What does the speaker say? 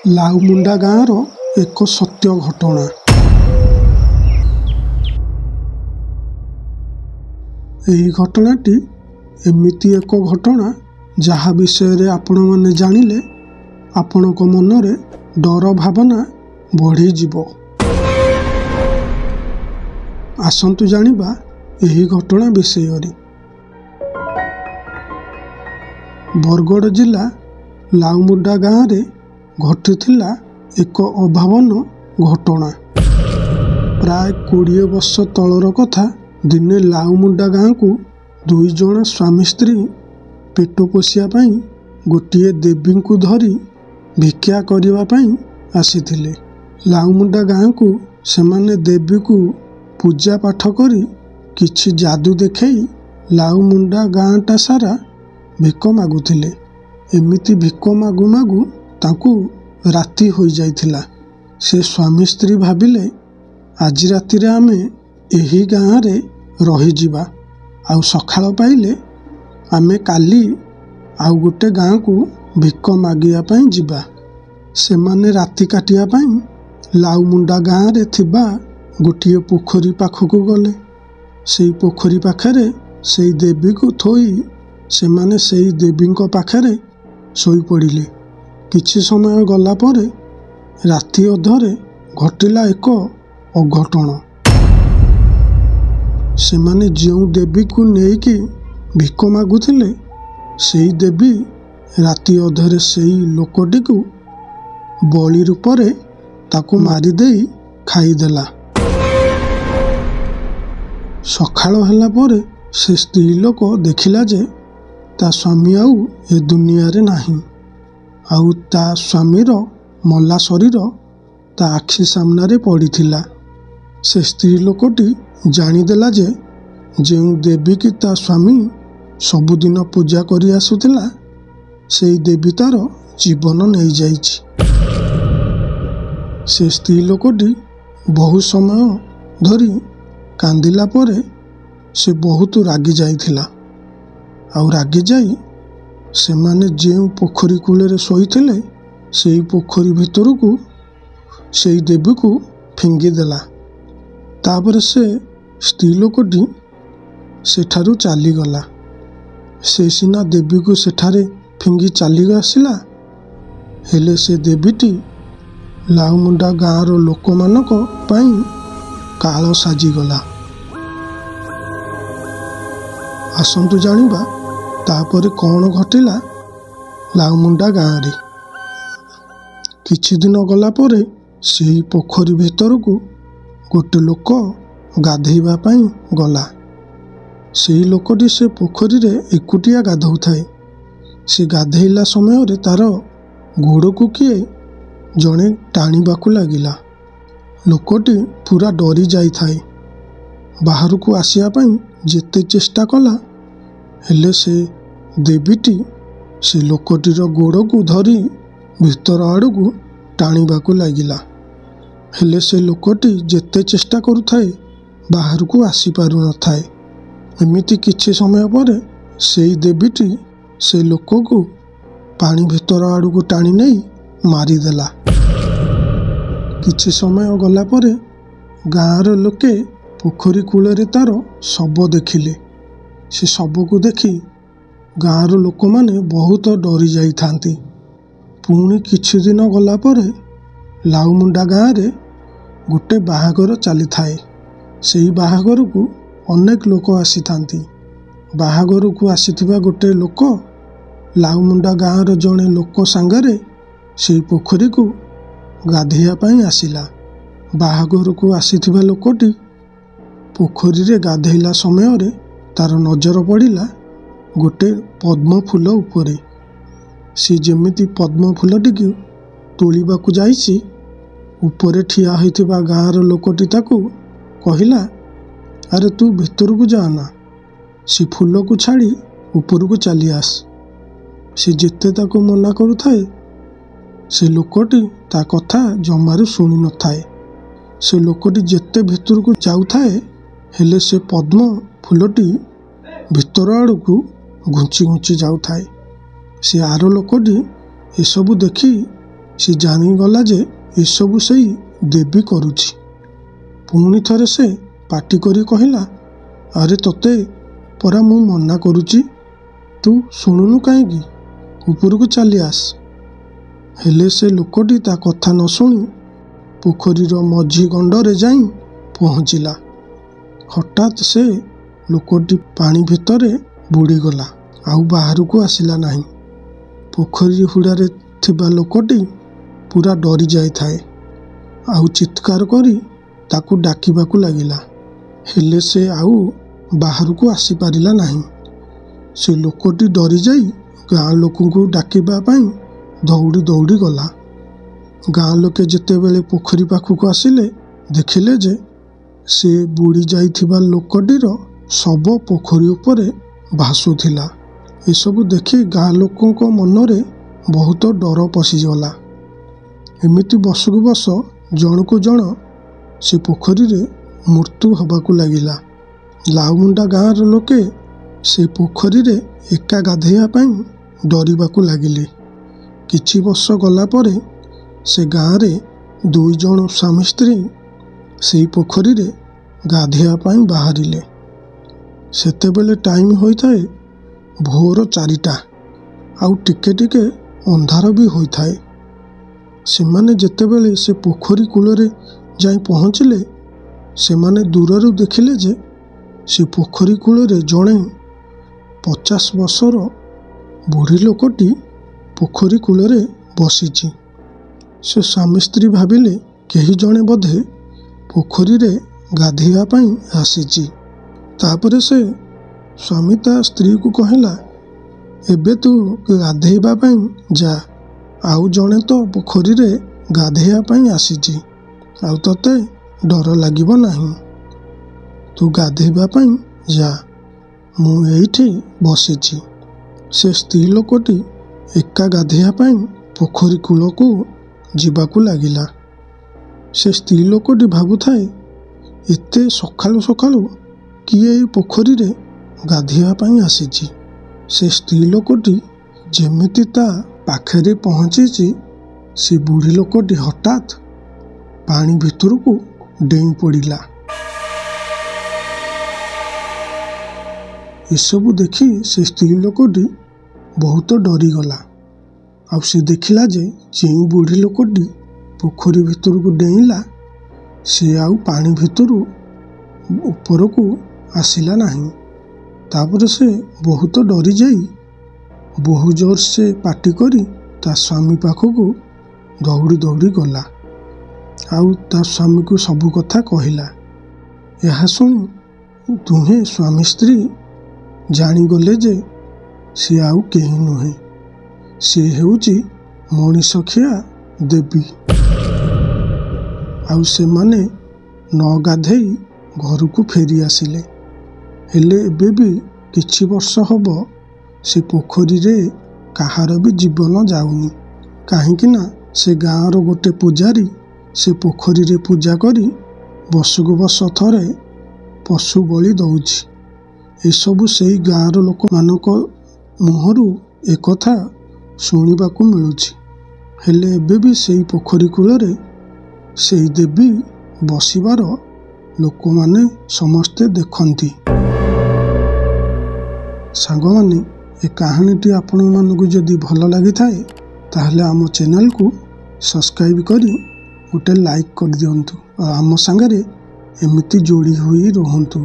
ଲାଉମୁଣ୍ଡା ଗାଁର ଏକ ସତ୍ୟ ଘଟଣା। ଏହି ଘଟଣାଟି ଏମିତି ଏକ ଘଟଣା ଯାହା ବିଷୟରେ ଆପଣମାନେ ଜାଣିଲେ ଆପଣଙ୍କ ମନରେ ଡର ଭାବନା ବଢ଼ିଯିବ। ଆସନ୍ତୁ ଜାଣିବା ଏହି ଘଟଣା ବିଷୟରେ। ବରଗଡ଼ ଜିଲ୍ଲା ଲାଉମୁଣ୍ଡା ଗାଁରେ ଘଟିଥିଲା ଏକ ଅଭାବନ ଘଟଣା। ପ୍ରାୟ 20 ବର୍ଷ ତଳର କଥା। ଦିନେ ଲାଉମୁଣ୍ଡା ଗାଁକୁ 2 ଜଣ ସ୍ୱାମୀ ସ୍ତ୍ରୀ ପେଟ ପୋଷିବା ପାଇଁ ଗୋଟିଏ ଦେବୀଙ୍କୁ ଧରି ଭିକ୍ଷା କରିବା ପାଇଁ ଆସିଥିଲେ। ଲାଉମୁଣ୍ଡା ଗାଁକୁ ସେମାନେ ଦେବୀକୁ ପୂଜା ପାଠ କରି କିଛି ଯାଦୁ ଦେଖେଇ ଲାଉମୁଣ୍ଡା ଗାଁଟା ସାରା ଭିକ ମାଗୁଥିଲେ। ଏମିତି ଭିକ ମାଗୁ ମାଗୁ ତାଙ୍କୁ ରାତି ହୋଇଯାଇଥିଲା। ସେ ସ୍ୱାମୀ ସ୍ତ୍ରୀ ଭାବିଲେ, ଆଜି ରାତିରେ ଆମେ ଏହି ଗାଁରେ ରହିଯିବା, ଆଉ ସକାଳ ପାଇଲେ ଆମେ କାଲି ଆଉ ଗୋଟେ ଗାଁକୁ ଭିକ ମାଗିବା ପାଇଁ ଯିବା। ସେମାନେ ରାତି କାଟିବା ପାଇଁ ଲାଉମୁଣ୍ଡା ଗାଁରେ ଥିବା ଗୋଟିଏ ପୋଖରୀ ପାଖକୁ ଗଲେ। ସେଇ ପୋଖରୀ ପାଖରେ ସେଇ ଦେବୀକୁ ଥୋଇ ସେମାନେ ସେଇ ଦେବୀଙ୍କ ପାଖରେ ଶୋଇପଡ଼ିଲେ। କିଛି ସମୟ ଗଲା ପରେ ରାତି ଅଧରେ ଘଟିଲା ଏକ ଅଘଟଣ। ସେମାନେ ଯେଉଁ ଦେବୀକୁ ନେଇକି ଭିକ ମାଗୁଥିଲେ, ସେଇ ଦେବୀ ରାତି ଅଧରେ ସେଇ ଲୋକଟିକୁ ବଳି ରୂପରେ ତାକୁ ମାରିଦେଇ ଖାଇଦେଲା। ସକାଳ ହେଲା ପରେ ସେ ସ୍ତ୍ରୀ ଲୋକ ଦେଖିଲା ଯେ ତା ସ୍ୱାମୀ ଆଉ ଏ ଦୁନିଆରେ ନାହିଁ। ଆଉ ତା ସ୍ୱାମୀର ମଲା ଶରୀର ତା ଆଖି ସାମ୍ନାରେ ପଡ଼ିଥିଲା। ସେ ସ୍ତ୍ରୀ ଲୋକଟି ଜାଣିଦେଲା ଯେ ଯେଉଁ ଦେବୀକି ତା ସ୍ୱାମୀ ସବୁଦିନ ପୂଜା କରି ଆସୁଥିଲା, ସେଇ ଦେବୀ ତାର ଜୀବନ ନେଇଯାଇଛି। ସେ ସ୍ତ୍ରୀ ଲୋକଟି ବହୁ ସମୟ ଧରି କାନ୍ଦିଲା ପରେ ସେ ବହୁତ ରାଗି ଯାଇଥିଲା। ଆଉ ରାଗିଯାଇ ସେମାନେ ଯେଉଁ ପୋଖରୀ କୂଳରେ ଶୋଇଥିଲେ, ସେଇ ପୋଖରୀ ଭିତରକୁ ସେଇ ଦେବୀକୁ ଫିଙ୍ଗିଦେଲା। ତାପରେ ସେ ସ୍ତ୍ରୀ ଲୋକଟି ସେଠାରୁ ଚାଲିଗଲା। ସେ ସିନା ଦେବୀକୁ ସେଠାରେ ଫିଙ୍ଗି ଚାଲି ଆସିଲା, ହେଲେ ସେ ଦେବୀଟି ଲାଉମୁଣ୍ଡା ଗାଁର ଲୋକମାନଙ୍କ ପାଇଁ କାଳ ସାଜିଗଲା। ଆସନ୍ତୁ ଜାଣିବା ତାପରେ କ'ଣ ଘଟିଲା ଲାଉମୁଣ୍ଡା ଗାଁରେ। କିଛି ଦିନ ଗଲା ପରେ ସେହି ପୋଖରୀ ଭିତରକୁ ଗୋଟେ ଲୋକ ଗାଧେଇବା ପାଇଁ ଗଲା। ସେହି ଲୋକଟି ସେ ପୋଖରୀରେ ଏକୁଟିଆ ଗାଧୋଉଥାଏ। ସେ ଗାଧେଇଲା ସମୟରେ ତାର ଗୋଡ଼କୁ କିଏ ଜଣେ ଟାଣିବାକୁ ଲାଗିଲା। ଲୋକଟି ପୁରା ଡରି ଯାଇଥାଏ। ବାହାରକୁ ଆସିବା ପାଇଁ ଯେତେ ଚେଷ୍ଟା କଲା, ହେଲେ ସେ ଦେବୀଟି ସେ ଲୋକଟିର ଗୋଡ଼କୁ ଧରି ଭିତର ଆଡ଼କୁ ଟାଣିବାକୁ ଲାଗିଲା। ହେଲେ ସେ ଲୋକଟି ଯେତେ ଚେଷ୍ଟା କରୁଥାଏ, ବାହାରକୁ ଆସିପାରୁନଥାଏ। ଏମିତି କିଛି ସମୟ ପରେ ସେଇ ଦେବୀଟି ସେ ଲୋକକୁ ପାଣି ଭିତର ଆଡ଼କୁ ଟାଣି ନେଇ ମାରିଦେଲା। କିଛି ସମୟ ଗଲା ପରେ ଗାଁର ଲୋକେ ପୋଖରୀ କୂଳରେ ତାର ଶବ ଦେଖିଲେ। ସେ ଶବକୁ ଦେଖି ଗାଁର ଲୋକମାନେ ବହୁତ ଡରି ଯାଇଥାନ୍ତି। ପୁଣି କିଛି ଦିନ ଗଲା ପରେ ଲାଉମୁଣ୍ଡା ଗାଁରେ ଗୋଟେ ବାହାଘର ଚାଲିଥାଏ। ସେହି ବାହାଘରକୁ ଅନେକ ଲୋକ ଆସିଥାନ୍ତି। ବାହାଘରକୁ ଆସିଥିବା ଗୋଟେ ଲୋକ ଲାଉମୁଣ୍ଡା ଗାଁର ଜଣେ ଲୋକ ସାଙ୍ଗରେ ସେହି ପୋଖରୀକୁ ଗାଧୋଇବା ପାଇଁ ଆସିଲା। ବାହାଘରକୁ ଆସିଥିବା ଲୋକଟି ପୋଖରୀରେ ଗାଧୋଇଲା ସମୟରେ ତାର ନଜର ପଡ଼ିଲା ଗୋଟେ ପଦ୍ମ ଫୁଲ ଉପରେ। ସେ ଯେମିତି ପଦ୍ମ ଫୁଲଟିକୁ ତୋଳିବାକୁ ଯାଇଛି, ଉପରେ ଠିଆ ହୋଇଥିବା ଗାଁର ଲୋକଟି ତାକୁ କହିଲା, ଆରେ ତୁ ଭିତରକୁ ଯାଆନା, ସେ ଫୁଲକୁ ଛାଡ଼ି ଉପରକୁ ଚାଲି ଆସ। ସେ ଯେତେ ତାକୁ ମନା କରୁଥାଏ, ସେ ଲୋକଟି ତା କଥା ଜମାରୁ ଶୁଣିନଥାଏ। ସେ ଲୋକଟି ଯେତେ ଭିତରକୁ ଯାଉଥାଏ, ହେଲେ ସେ ପଦ୍ମ ଫୁଲଟି ଭିତର ଆଡ଼କୁ ଘୁଞ୍ଚି ଘୁଞ୍ଚି ଯାଉଥାଏ। ସେ ଆର ଲୋକଟି ଏସବୁ ଦେଖି ସେ ଜାଣିଗଲା ଯେ ଏସବୁ ସେଇ ଦେବୀ କରୁଛି। ପୁଣି ଥରେ ସେ ପାଟି କରି କହିଲା, ଆରେ ତତେ ପରା ମୁଁ ମନା କରୁଛି, ତୁ ଶୁଣୁନୁ କାହିଁକି? ଉପରକୁ ଚାଲି ଆସ। ହେଲେ ସେ ଲୋକଟି ତା କଥା ନ ଶୁଣି ପୋଖରୀର ମଝି ଗଣ୍ଡରେ ଯାଇ ପହଞ୍ଚିଲା। ହଠାତ୍ ସେ ଲୋକଟି ପାଣି ଭିତରେ ବୁଡ଼ିଗଲା, ଆଉ ବାହାରକୁ ଆସିଲା ନାହିଁ। ପୋଖରୀ ହୁଡ଼ାରେ ଥିବା ଲୋକଟି ପୁରା ଡରି ଯାଇଥାଏ, ଆଉ ଚିତ୍କାର କରି ତାକୁ ଡାକିବାକୁ ଲାଗିଲା। ହେଲେ ସେ ଆଉ ବାହାରକୁ ଆସିପାରିଲା ନାହିଁ। ସେ ଲୋକଟି ଡରିଯାଇ ଗାଁ ଲୋକଙ୍କୁ ଡାକିବା ପାଇଁ ଦୌଡ଼ି ଦୌଡ଼ି ଗଲା। ଗାଁ ଲୋକେ ଯେତେବେଳେ ପୋଖରୀ ପାଖକୁ ଆସିଲେ, ଦେଖିଲେ ଯେ ସେ ବୁଡ଼ି ଯାଇଥିବା ଲୋକଟିର ଶବ ପୋଖରୀ ଉପରେ ଭାସୁଥିଲା। ଏସବୁ ଦେଖି ଗାଁ ଲୋକଙ୍କ ମନରେ ବହୁତ ଡର ପଶିଗଲା। ଏମିତି ବର୍ଷକୁ ବର୍ଷ ଜଣକୁ ଜଣ ସେ ପୋଖରୀରେ ମୃତ୍ୟୁ ହେବାକୁ ଲାଗିଲା। ଲାଉମୁଣ୍ଡା ଗାଁର ଲୋକେ ସେ ପୋଖରୀରେ ଏକା ଗାଧୋଇବା ପାଇଁ ଡରିବାକୁ ଲାଗିଲେ। କିଛି ବର୍ଷ ଗଲା ପରେ ସେ ଗାଁରେ 2 ଜଣ ସ୍ୱାମୀ ସ୍ତ୍ରୀ ସେଇ ପୋଖରୀରେ ଗାଧୋଇବା ପାଇଁ ବାହାରିଲେ। ସେତେବେଳେ ଟାଇମ୍ ହୋଇଥାଏ ଭୋର 4ଟା, ଆଉ ଟିକେ ଟିକେ ଅନ୍ଧାର ବି ହୋଇଥାଏ। ସେମାନେ ଯେତେବେଳେ ସେ ପୋଖରୀ କୂଳରେ ଯାଇ ପହଞ୍ଚିଲେ, ସେମାନେ ଦୂରରୁ ଦେଖିଲେ ଯେ ସେ ପୋଖରୀ କୂଳରେ ଜଣେ 50 ବର୍ଷର ବୁଢ଼ୀ ଲୋକଟି ପୋଖରୀ କୂଳରେ ବସିଛି। ସେ ସ୍ୱାମୀ ସ୍ତ୍ରୀ ଭାବିଲେ କେହି ଜଣେ ବୋଧେ ପୋଖରୀରେ ଗାଧୋଇବା ପାଇଁ ଆସିଛି। ତାପରେ ସେ ସ୍ୱାମୀ ତା ସ୍ତ୍ରୀକୁ କହିଲା, ଏବେ ତୁ ଗାଧୋଇବା ପାଇଁ ଯା, ଆଉ ଜଣେ ତ ପୋଖରୀରେ ଗାଧୋଇବା ପାଇଁ ଆସିଛି, ଆଉ ତତେ ଡର ଲାଗିବ ନାହିଁ। ତୁ ଗାଧୋଇବା ପାଇଁ ଯା, ମୁଁ ଏଇଠି ବସିଛି। ସେ ସ୍ତ୍ରୀ ଲୋକଟି ଏକା ଗାଧୋଇବା ପାଇଁ ପୋଖରୀ କୂଳକୁ ଯିବାକୁ ଲାଗିଲା। ସେ ସ୍ତ୍ରୀ ଲୋକଟି ଭାବୁଥାଏ, ଏତେ ସକାଳୁ ସକାଳୁ କିଏ ଏ ପୋଖରୀରେ ଗାଧୋଇବା ପାଇଁ ଆସିଛି। ସେ ସ୍ତ୍ରୀ ଲୋକଟି ଯେମିତି ତା ପାଖରେ ପହଞ୍ଚିଛି, ସେ ବୁଢ଼ୀ ଲୋକଟି ହଠାତ୍ ପାଣି ଭିତରକୁ ଡେଇଁ ପଡ଼ିଲା। ଏସବୁ ଦେଖି ସେ ସ୍ତ୍ରୀ ଲୋକଟି ବହୁତ ଡରିଗଲା। ଆଉ ସେ ଦେଖିଲା ଯେ ଯେଉଁ ବୁଢ଼ୀ ଲୋକଟି ପୋଖରୀ ଭିତରକୁ ଡେଇଁଲା, ସେ ଆଉ ପାଣି ଭିତରୁ ଉପରକୁ ଆସିଲା ନାହିଁ। ତାପରେ ସେ ବହୁତ ଡରିଯାଇ ବହୁ ଜୋର ସେ ପାଟି କରି ତା ସ୍ୱାମୀ ପାଖକୁ ଦୌଡ଼ି ଦୌଡ଼ି ଗଲା, ଆଉ ତା ସ୍ୱାମୀକୁ ସବୁ କଥା କହିଲା। ଏହା ଶୁଣି ଦୁହେଁ ସ୍ୱାମୀ ସ୍ତ୍ରୀ ଜାଣିଗଲେ ଯେ ସେ ଆଉ କେହି ନୁହେଁ, ସେ ହେଉଛି ମଣିଷଖିଆ ଦେବୀ। ଆଉ ସେମାନେ ନ ଗାଧେଇ ଘରକୁ ଫେରି ଆସିଲେ। ହେଲେ ଏବେ ବି କିଛି ବର୍ଷ ହେବ ସେ ପୋଖରୀରେ କାହାର ବି ଜୀବନ ଯାଉନି। କାହିଁକି ନା ସେ ଗାଁର ଗୋଟେ ପୂଜାରୀ ସେ ପୋଖରୀରେ ପୂଜା କରି ବର୍ଷକୁ ବର୍ଷ ଥରେ ପଶୁ ବଳି ଦେଉଛି। ଏସବୁ ସେଇ ଗାଁର ଲୋକମାନଙ୍କ ମୁହଁରୁ ଏକଥା ଶୁଣିବାକୁ ମିଳୁଛି। ହେଲେ ଏବେ ବି ସେଇ ପୋଖରୀ କୂଳରେ ସେଇ ଦେବୀ ବସିବାର ଲୋକମାନେ ସମସ୍ତେ ଦେଖନ୍ତି। ସାଙ୍ଗମାନେ, ଏ କାହାଣୀଟି ଆପଣମାନଙ୍କୁ ଯଦି ଭଲ ଲାଗିଥାଏ, ତାହେଲେ ଆମ ଚ୍ୟାନେଲକୁ ସବସ୍କ୍ରାଇବ୍ କରି ଗୋଟେ ଲାଇକ୍ କରିଦିଅନ୍ତୁ, ଆଉ ଆମ ସାଙ୍ଗରେ ଏମିତି ଯୋଡ଼ି ହୋଇ ରୁହନ୍ତୁ।